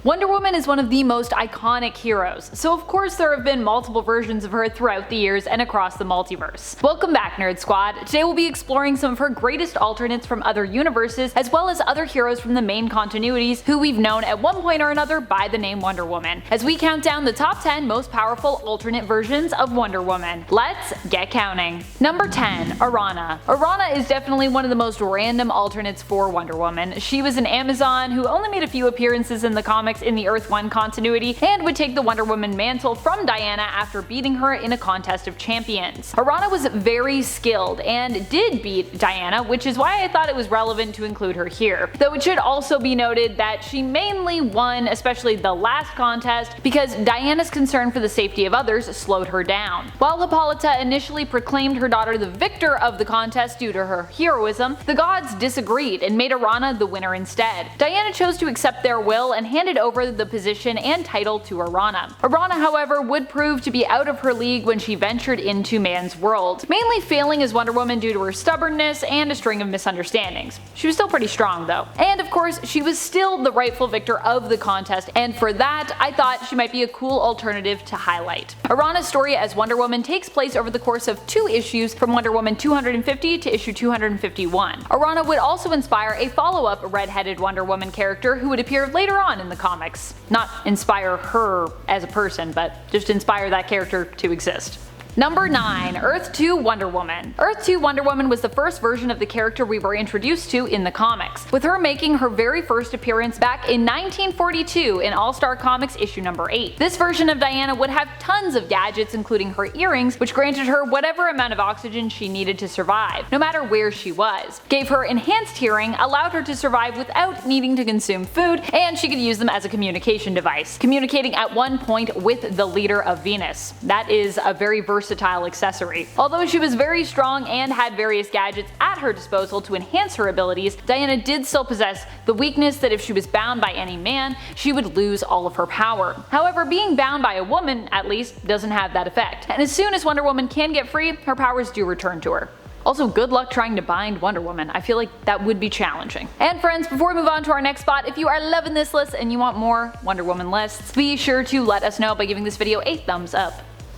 Wonder Woman is one of the most iconic heroes, so of course there have been multiple versions of her throughout the years and across the multiverse. Welcome back, Nerd Squad. Today we'll be exploring some of her greatest alternates from other universes, as well as other heroes from the main continuities who we've known at one point or another by the name Wonder Woman, as we count down the top 10 most powerful alternate versions of Wonder Woman. Let's get counting. Number 10. Orana. Orana is definitely one of the most random alternates for Wonder Woman. She was an Amazon who only made a few appearances in the comics in the Earth 1 continuity and would take the Wonder Woman mantle from Diana after beating her in a contest of champions. Orana was very skilled and did beat Diana, which is why I thought it was relevant to include her here. Though it should also be noted that she mainly won, especially the last contest, because Diana's concern for the safety of others slowed her down. While Hippolyta initially proclaimed her daughter the victor of the contest due to her heroism, the gods disagreed and made Orana the winner instead. Diana chose to accept their will and handed over the position and title to Orana. Orana, however, would prove to be out of her league when she ventured into man's world, mainly failing as Wonder Woman due to her stubbornness and a string of misunderstandings. She was still pretty strong though. And of course, she was still the rightful victor of the contest, and for that, I thought she might be a cool alternative to highlight. Orana's story as Wonder Woman takes place over the course of 2 issues from Wonder Woman 250 to issue 251. Orana would also inspire a follow-up red-headed Wonder Woman character who would appear later on in the comics. Not inspire her as a person, but just inspire that character to exist. Number 9. Earth 2 Wonder Woman. Earth 2 Wonder Woman was the first version of the character we were introduced to in the comics, with her making her very first appearance back in 1942 in All-Star Comics issue number 8. This version of Diana would have tons of gadgets, including her earrings, which granted her whatever amount of oxygen she needed to survive, no matter where she was, gave her enhanced hearing, allowed her to survive without needing to consume food, and she could use them as a communication device, communicating at one point with the leader of Venus. That is a very versatile accessory. Although she was very strong and had various gadgets at her disposal to enhance her abilities, Diana did still possess the weakness that if she was bound by any man, she would lose all of her power. However, being bound by a woman, at least, doesn't have that effect, and as soon as Wonder Woman can get free, her powers do return to her. Also, good luck trying to bind Wonder Woman. I feel like that would be challenging. And friends, before we move on to our next spot, if you are loving this list and you want more Wonder Woman lists, be sure to let us know by giving this video a thumbs up.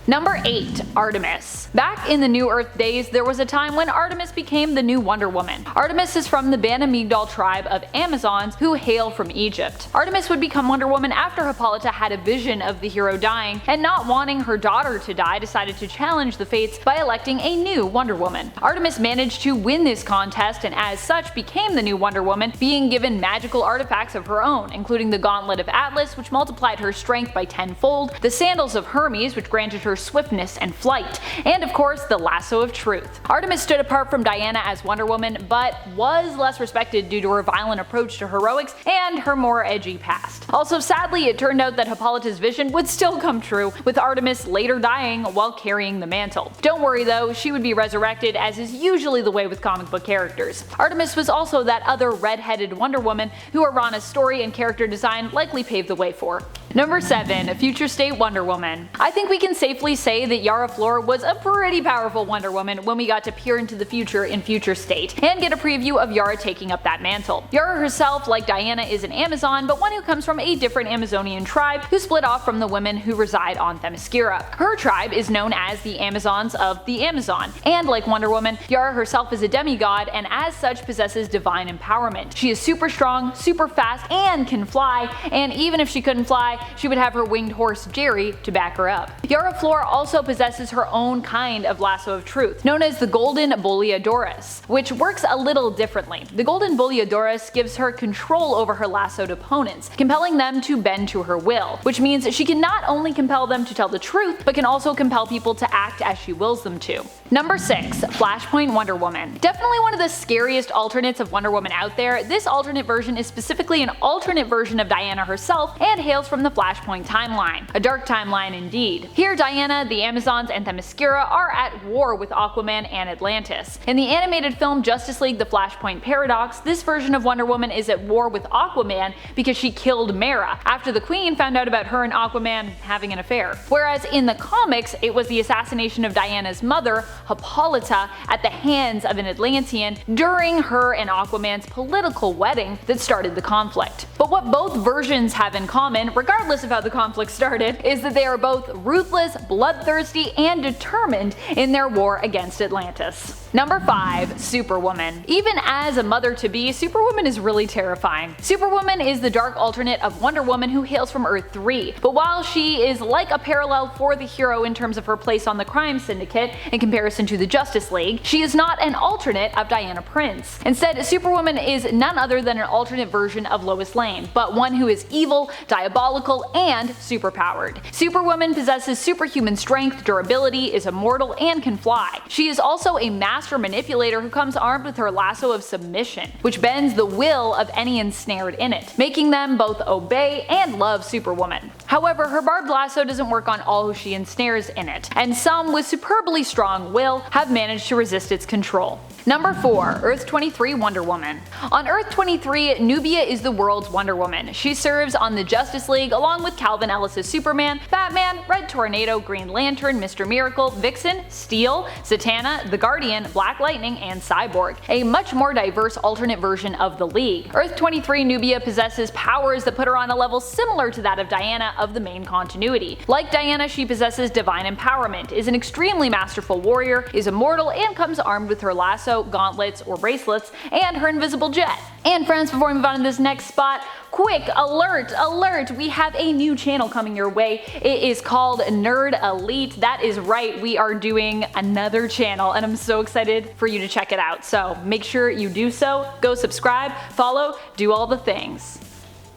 Number 8. Artemis. Back in the New Earth days, there was a time when Artemis became the new Wonder Woman. Artemis is from the Bana-Migdal tribe of Amazons who hail from Egypt. Artemis would become Wonder Woman after Hippolyta had a vision of the hero dying, and not wanting her daughter to die, decided to challenge the fates by electing a new Wonder Woman. Artemis managed to win this contest and as such became the new Wonder Woman, being given magical artifacts of her own, including the Gauntlet of Atlas, which multiplied her strength by 10-fold, the Sandals of Hermes, which granted her swiftness and flight, and of course the Lasso of Truth. Artemis stood apart from Diana as Wonder Woman, but was less respected due to her violent approach to heroics and her more edgy past. Also, sadly, it turned out that Hippolyta's vision would still come true, with Artemis later dying while carrying the mantle. Don't worry though, she would be resurrected, as is usually the way with comic book characters. Artemis was also that other red-headed Wonder Woman who Orana's story and character design likely paved the way for. Number 7. A Future State Wonder Woman. I think we can safely say that Yara Flor was a pretty powerful Wonder Woman when we got to peer into the future in Future State, and get a preview of Yara taking up that mantle. Yara herself, like Diana, is an Amazon, but one who comes from a different Amazonian tribe who split off from the women who reside on Themyscira. Her tribe is known as the Amazons of the Amazon, and like Wonder Woman, Yara herself is a demigod and as such possesses divine empowerment. She is super strong, super fast, and can fly, and even if she couldn't fly, she would have her winged horse Jerry to back her up. Yara Flor also possesses her own kind of Lasso of Truth, known as the Golden Boleadoris, which works a little differently. The Golden Boleadoris gives her control over her lassoed opponents, compelling them to bend to her will, which means she can not only compel them to tell the truth, but can also compel people to act as she wills them to. Number 6. Flashpoint Wonder Woman. Definitely one of the scariest alternates of Wonder Woman out there, this alternate version is specifically an alternate version of Diana herself and hails from the Flashpoint timeline. A dark timeline indeed. Here Diana, the Amazons, and Themyscira are at war with Aquaman and Atlantis. In the animated film Justice League The Flashpoint Paradox, this version of Wonder Woman is at war with Aquaman because she killed Mera, after the Queen found out about her and Aquaman having an affair. Whereas in the comics, it was the assassination of Diana's mother, Hippolyta, at the hands of an Atlantean during her and Aquaman's political wedding that started the conflict. But what both versions have in common, regardless of how the conflict started, is that they are both ruthless, bloodthirsty, and determined in their war against Atlantis. Number 5. Superwoman. Even as a mother-to-be, Superwoman is really terrifying. Superwoman is the dark alternate of Wonder Woman who hails from Earth 3, but while she is like a parallel for the hero in terms of her place on the crime syndicate in comparison to the Justice League, she is not an alternate of Diana Prince. Instead, Superwoman is none other than an alternate version of Lois Lane, but one who is evil, diabolical, and superpowered. Superwoman possesses superhuman strength, durability, is immortal, and can fly. She is also a master manipulator who comes armed with her lasso of submission, which bends the will of any ensnared in it, making them both obey and love Superwoman. However, her barbed lasso doesn't work on all who she ensnares in it, and some with superbly strong will have managed to resist its control. Number 4. Earth 23 Wonder Woman. On Earth 23, Nubia is the world's Wonder Woman. She serves on the Justice League along with Calvin Ellis' Superman, Batman, Red Tornado, Green Lantern, Mr. Miracle, Vixen, Steel, Zatanna, The Guardian, Black Lightning, and Cyborg, a much more diverse alternate version of the League. Earth 23 Nubia possesses powers that put her on a level similar to that of Diana of the main continuity. Like Diana, she possesses divine empowerment, is an extremely masterful warrior, is immortal, and comes armed with her lasso, gauntlets, or bracelets, and her invisible jet. And friends, before we move on to this next spot, quick alert, alert, we have a new channel coming your way. It is called Nerd Elite. That is right, we are doing another channel and I'm so excited for you to check it out. So make sure you do so, go subscribe, follow, do all the things.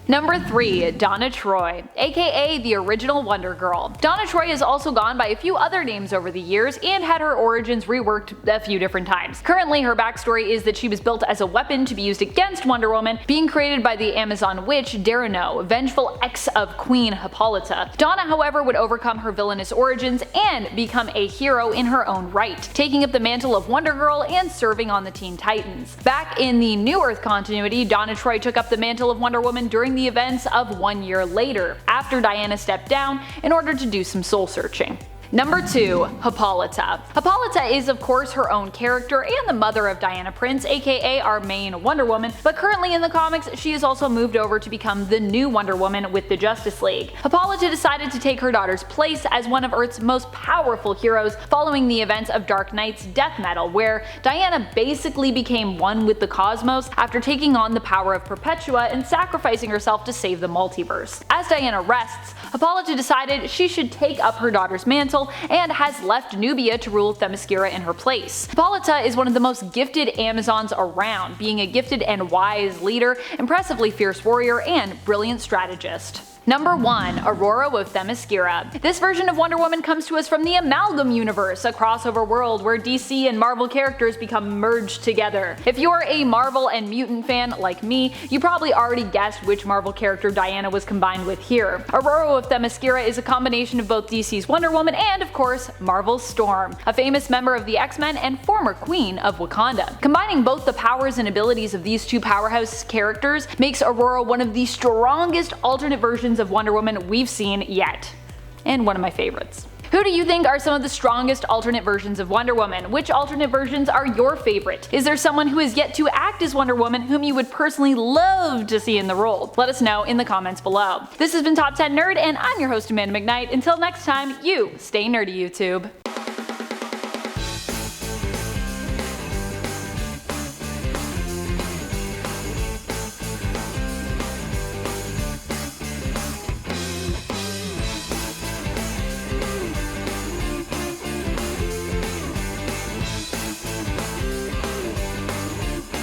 Number 3. Donna Troy, aka the original Wonder Girl. Donna Troy has also gone by a few other names over the years and had her origins reworked a few different times. Currently, her backstory is that she was built as a weapon to be used against Wonder Woman, being created by the Amazon witch Darano, vengeful ex of Queen Hippolyta. Donna, however, would overcome her villainous origins and become a hero in her own right, taking up the mantle of Wonder Girl and serving on the Teen Titans. Back in the New Earth continuity, Donna Troy took up the mantle of Wonder Woman during the events of 1 year later, after Diana stepped down in order to do some soul searching. Number 2. Hippolyta. Hippolyta is of course her own character and the mother of Diana Prince, aka our main Wonder Woman, but currently in the comics she has also moved over to become the new Wonder Woman with the Justice League. Hippolyta decided to take her daughter's place as one of Earth's most powerful heroes following the events of Dark Knight's death metal, where Diana basically became one with the cosmos after taking on the power of Perpetua and sacrificing herself to save the multiverse. As Diana rests, Hippolyta decided she should take up her daughter's mantle and has left Nubia to rule Themyscira in her place. Hippolyta is one of the most gifted Amazons around, being a gifted and wise leader, impressively fierce warrior, and brilliant strategist. Number 1. Ororo of Themyscira. This version of Wonder Woman comes to us from the Amalgam Universe, a crossover world where DC and Marvel characters become merged together. If you're a Marvel and Mutant fan like me, you probably already guessed which Marvel character Diana was combined with here. Ororo of Themyscira is a combination of both DC's Wonder Woman and, of course, Marvel's Storm, a famous member of the X-Men and former Queen of Wakanda. Combining both the powers and abilities of these two powerhouse characters makes Ororo one of the strongest alternate versions of Wonder Woman we've seen yet, and one of my favorites. Who do you think are some of the strongest alternate versions of Wonder Woman? Which alternate versions are your favorite? Is there someone who has yet to act as Wonder Woman whom you would personally love to see in the role? Let us know in the comments below. This has been Top 10 Nerd, and I'm your host Amanda McKnight. Until next time, you stay nerdy, YouTube.